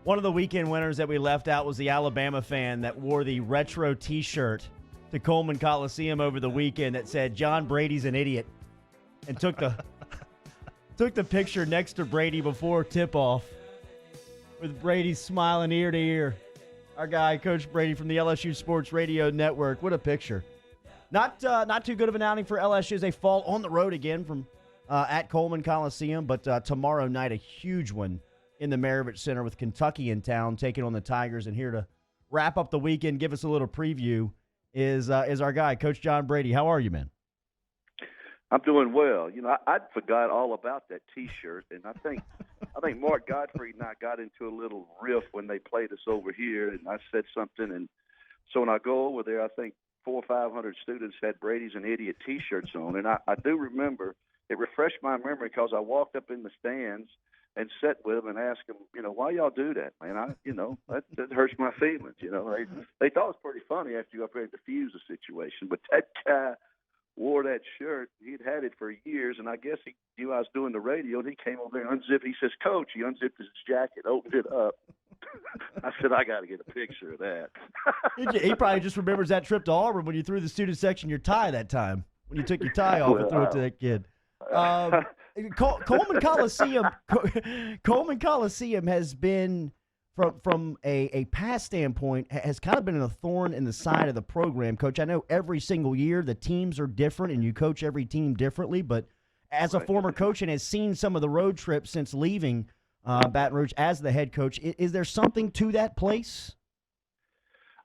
One of the weekend winners that we left out was the Alabama fan that wore the retro T-shirt to Coleman Coliseum over the weekend that said, "John Brady's an idiot," and took the picture next to Brady before tip-off with Brady smiling ear to ear. Our guy, Coach Brady from the LSU Sports Radio Network. What a picture. Not too good of an outing for LSU as they fall on the road again from at Coleman Coliseum, but tomorrow night a huge one in the Maravich Center with Kentucky in town taking on the Tigers. And here to wrap up the weekend, give us a little preview, is our guy, Coach John Brady. How are you, man? I'm doing well. You know, I forgot all about that T-shirt, and I think Mark Godfrey and I got into a little riff when they played us over here, and I said something, and so when I go over there, I think 400 or 500 students had Brady's an idiot T-shirts on, and I do remember. It refreshed my memory because I walked up in the stands and sat with them and asked them, why y'all do that, man? That hurts my feelings. They thought it was pretty funny after you got ready to defuse the situation, but that guy wore that shirt. He'd had it for years, and I guess he knew I was doing the radio, and he came over there and unzipped. He says, "Coach," he unzipped his jacket, opened it up. I said, "I got to get a picture of that." He probably just remembers that trip to Auburn when you threw the student section your tie that time, when you took your tie off and threw it to that kid. Coleman Coliseum has been, from a past standpoint, has kind of been a thorn in the side of the program, Coach. I know every single year the teams are different and you coach every team differently, but as a former coach and has seen some of the road trips since leaving Baton Rouge as the head coach, is there something to that place?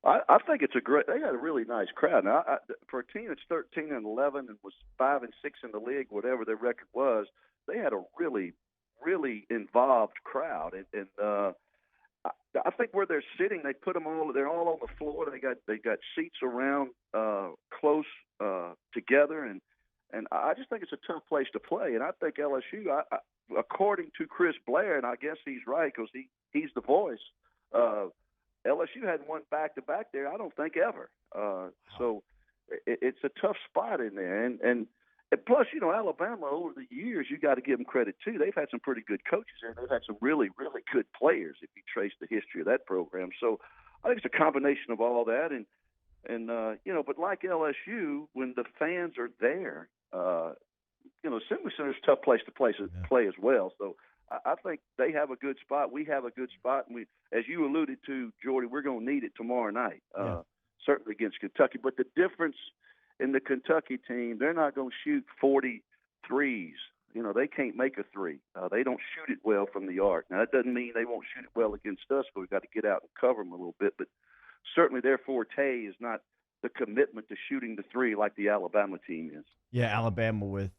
I think it's they had a really nice crowd. Now, for a team that's 13-11 and was 5-6 in the league, whatever their record was, they had a really, really involved crowd. And I think where they're sitting, they put them all. They're all on the floor. They got seats around close together, and I just think it's a tough place to play. And I think LSU, according to Chris Blair, and I guess he's right because he's the voice. LSU hadn't won back-to-back there, I don't think, ever. So it's a tough spot in there. And plus, Alabama, over the years, you got to give them credit, too. They've had some pretty good coaches there. They've had some really, really good players if you trace the history of that program. So I think it's a combination of all that. But like LSU, when the fans are there, Assembly Center is a tough place to play as well. So I think they have a good spot. We have a good spot. And as you alluded to, Jordy, we're going to need it tomorrow night, certainly against Kentucky. But the difference in the Kentucky team, they're not going to shoot 40 threes. They can't make a three. They don't shoot it well from the arc. Now, that doesn't mean they won't shoot it well against us, but we've got to get out and cover them a little bit. But certainly their forte is not the commitment to shooting the three like the Alabama team is. Yeah, Alabama with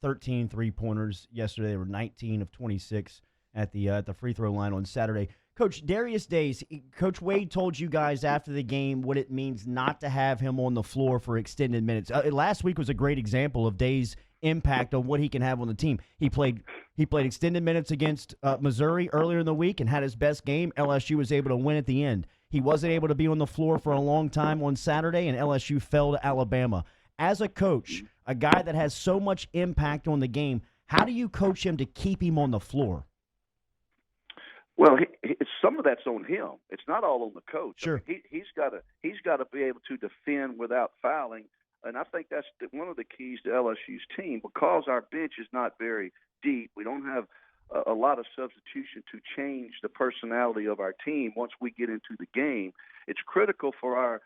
13 three-pointers yesterday. They were 19 of 26 at the free throw line on Saturday. Coach, Darius Days, Coach Wade told you guys after the game what it means not to have him on the floor for extended minutes. Last week was a great example of Days' impact on what he can have on the team. He played extended minutes against Missouri earlier in the week and had his best game. LSU was able to win at the end. He wasn't able to be on the floor for a long time on Saturday, and LSU fell to Alabama. As a coach, a guy that has so much impact on the game, how do you coach him to keep him on the floor? Well, some of that's on him. It's not all on the coach. Sure, I mean, he's got to be able to defend without fouling, and I think that's one of the keys to LSU's team because our bench is not very deep. We don't have a lot of substitution to change the personality of our team once we get into the game. It's critical for our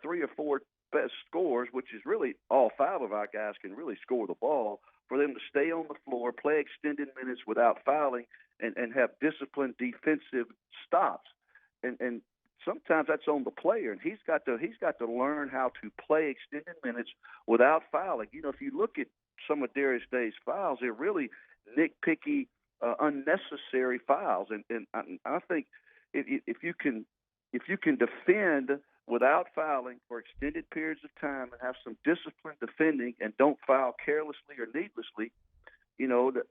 3 or 4 best scorers, which is really all 5 of our guys can really score the ball, for them to stay on the floor, play extended minutes without fouling, and have disciplined defensive stops. And sometimes that's on the player, and he's got to learn how to play extended minutes without fouling. If you look at some of Darius Days' fouls, they're really nitpicky, unnecessary fouls. And I think if you can defend without fouling for extended periods of time and have some disciplined defending and don't foul carelessly or needlessly,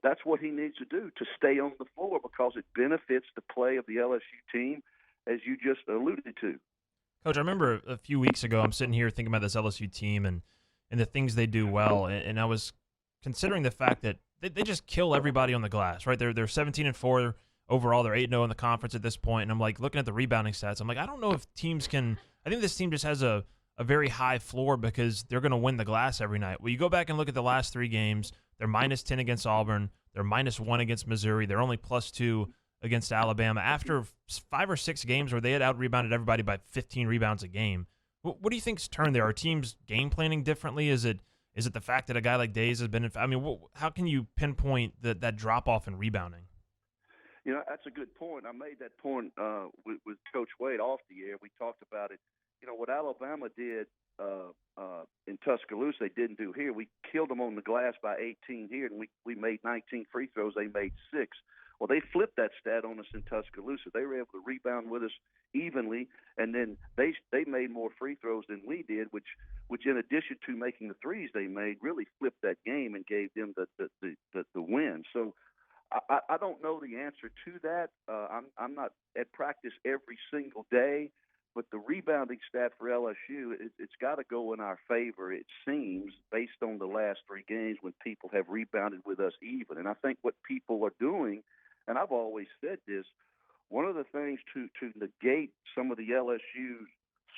that's what he needs to do to stay on the floor because it benefits the play of the LSU team, as you just alluded to. Coach, I remember a few weeks ago, I'm sitting here thinking about this LSU team and the things they do well, and I was considering the fact that they just kill everybody on the glass, right? They're 17-4 overall. They're 8-0 in the conference at this point, and I'm like looking at the rebounding stats. I'm like, I don't know if teams can. I think this team just has a very high floor because they're going to win the glass every night. Well, you go back and look at the last 3 games. They're -10 against Auburn. They're -1 against Missouri. They're only +2 against Alabama. After 5 or 6 games where they had out-rebounded everybody by 15 rebounds a game. What do you think's turned there? Are teams game planning differently? Is it the fact that a guy like Days has been – I mean, how can you pinpoint that drop-off in rebounding? You know, that's a good point. I made that point with Coach Wade off the air. We talked about it. You know, what Alabama did in Tuscaloosa, they didn't do here. We killed them on the glass by 18 here, and we made 19 free throws. They made 6. Well, they flipped that stat on us in Tuscaloosa. They were able to rebound with us evenly, and then they made more free throws than we did, which in addition to making the threes they made, really flipped that game and gave them the win. So I don't know the answer to that. I'm not at practice every single day, but the rebounding stat for LSU, it's got to go in our favor, it seems, based on the last 3 games when people have rebounded with us even. And I think what people are doing, and I've always said this, one of the things to negate some of the LSU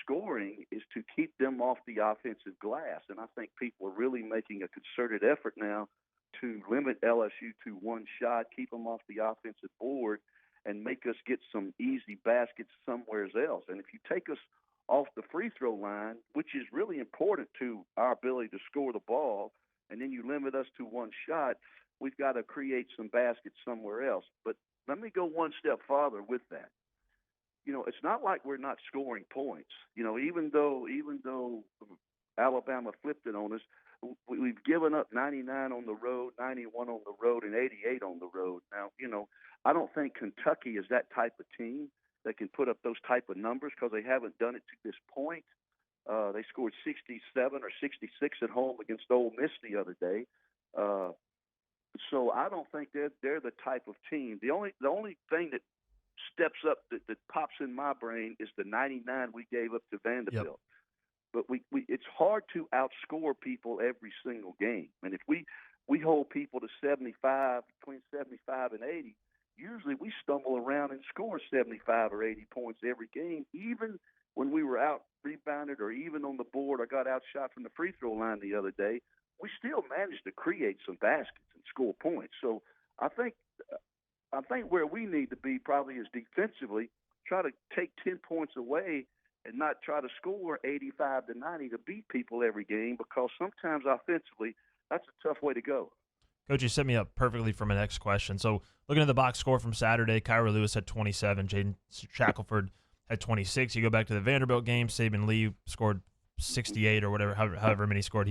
scoring is to keep them off the offensive glass. And I think people are really making a concerted effort now to limit LSU to 1 shot, keep them off the offensive board, and make us get some easy baskets somewhere else. And if you take us off the free throw line, which is really important to our ability to score the ball, and then you limit us to 1 shot, we've got to create some baskets somewhere else. But let me go one step farther with that. You know, it's not like we're not scoring points. You know, even though Alabama flipped it on us, we've given up 99 on the road, 91 on the road, and 88 on the road. Now, you know, I don't think Kentucky is that type of team that can put up those type of numbers because they haven't done it to this point. They scored 67 or 66 at home against Ole Miss the other day. So I don't think they're the type of team. The only thing that steps up that pops in my brain is the 99 we gave up to Vanderbilt. Yep. But it's hard to outscore people every single game. And if we hold people to 75, between 75 and 80, usually we stumble around and score 75 or 80 points every game, even when we were out rebounded or even on the board or got outshot from the free throw line the other day. We still managed to create some baskets and score points. So I think where we need to be probably is defensively, try to take 10 points away and not try to score 85 to 90 to beat people every game, because sometimes offensively that's a tough way to go. Coach, you set me up perfectly for my next question. So looking at the box score from Saturday, Kyra Lewis had 27, Jaden Shackelford had 26. You go back to the Vanderbilt game, Saban Lee scored 68 or whatever, however many scored.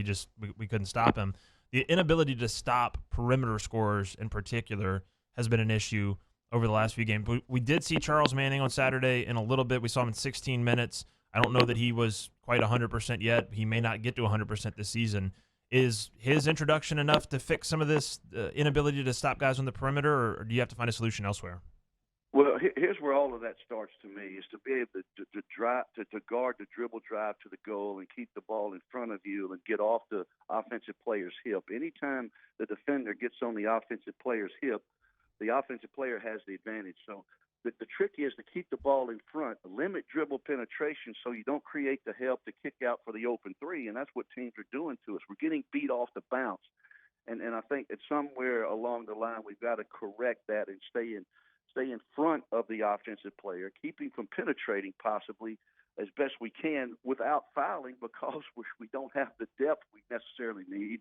We couldn't stop him. The inability to stop perimeter scorers in particular has been an issue over the last few games. We did see Charles Manning on Saturday in a little bit. We saw him in 16 minutes. I don't know that he was quite 100% yet. He may not get to 100% this season. Is his introduction enough to fix some of this inability to stop guys on the perimeter, or do you have to find a solution elsewhere? Well, here's where all of that starts to me, is to be able to drive, to guard the dribble drive to the goal and keep the ball in front of you and get off the offensive player's hip. Anytime the defender gets on the offensive player's hip, the offensive player has the advantage. So the trick is to keep the ball in front, limit dribble penetration so you don't create the help to kick out for the open three, and that's what teams are doing to us. We're getting beat off the bounce. And I think that somewhere along the line we've got to correct that and stay in front of the offensive player, keeping from penetrating possibly as best we can without fouling, because we don't have the depth we necessarily need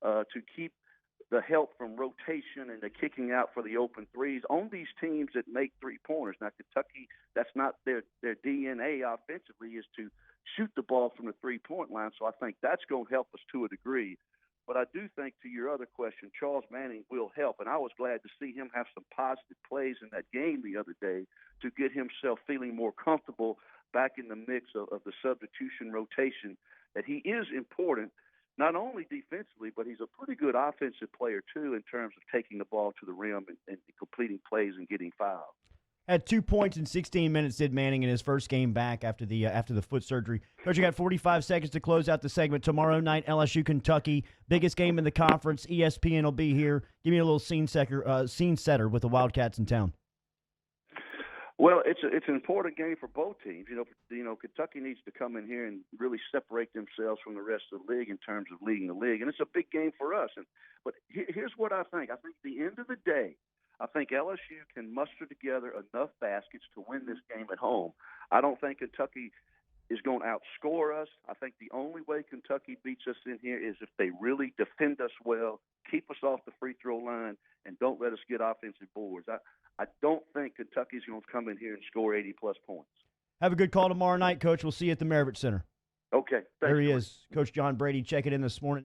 to keep the help from rotation and the kicking out for the open threes on these teams that make three-pointers. Now, Kentucky, that's not their DNA offensively, is to shoot the ball from the three-point line, so I think that's going to help us to a degree. But I do think, to your other question, Charles Manning will help, and I was glad to see him have some positive plays in that game the other day to get himself feeling more comfortable back in the mix of the substitution rotation, that he is important, not only defensively, but he's a pretty good offensive player, too, in terms of taking the ball to the rim and completing plays and getting fouled. Had 2 points in 16 minutes, did Manning, in his first game back after the foot surgery. Coach, you got 45 seconds to close out the segment. Tomorrow night, LSU Kentucky, biggest game in the conference. ESPN will be here. Give me a little scene setter with the Wildcats in town. Well, it's an important game for both teams. Kentucky needs to come in here and really separate themselves from the rest of the league in terms of leading the league, and it's a big game for us. But here's what I think. I think at the end of the day, I think LSU can muster together enough baskets to win this game at home. I don't think Kentucky is going to outscore us. I think the only way Kentucky beats us in here is if they really defend us well, keep us off the free throw line, and don't let us get offensive boards. I don't think Kentucky's going to come in here and score 80-plus points. Have a good call tomorrow night, Coach. We'll see you at the Maravich Center. Okay. Thanks, There he George. is, Coach John Brady, checking in this morning.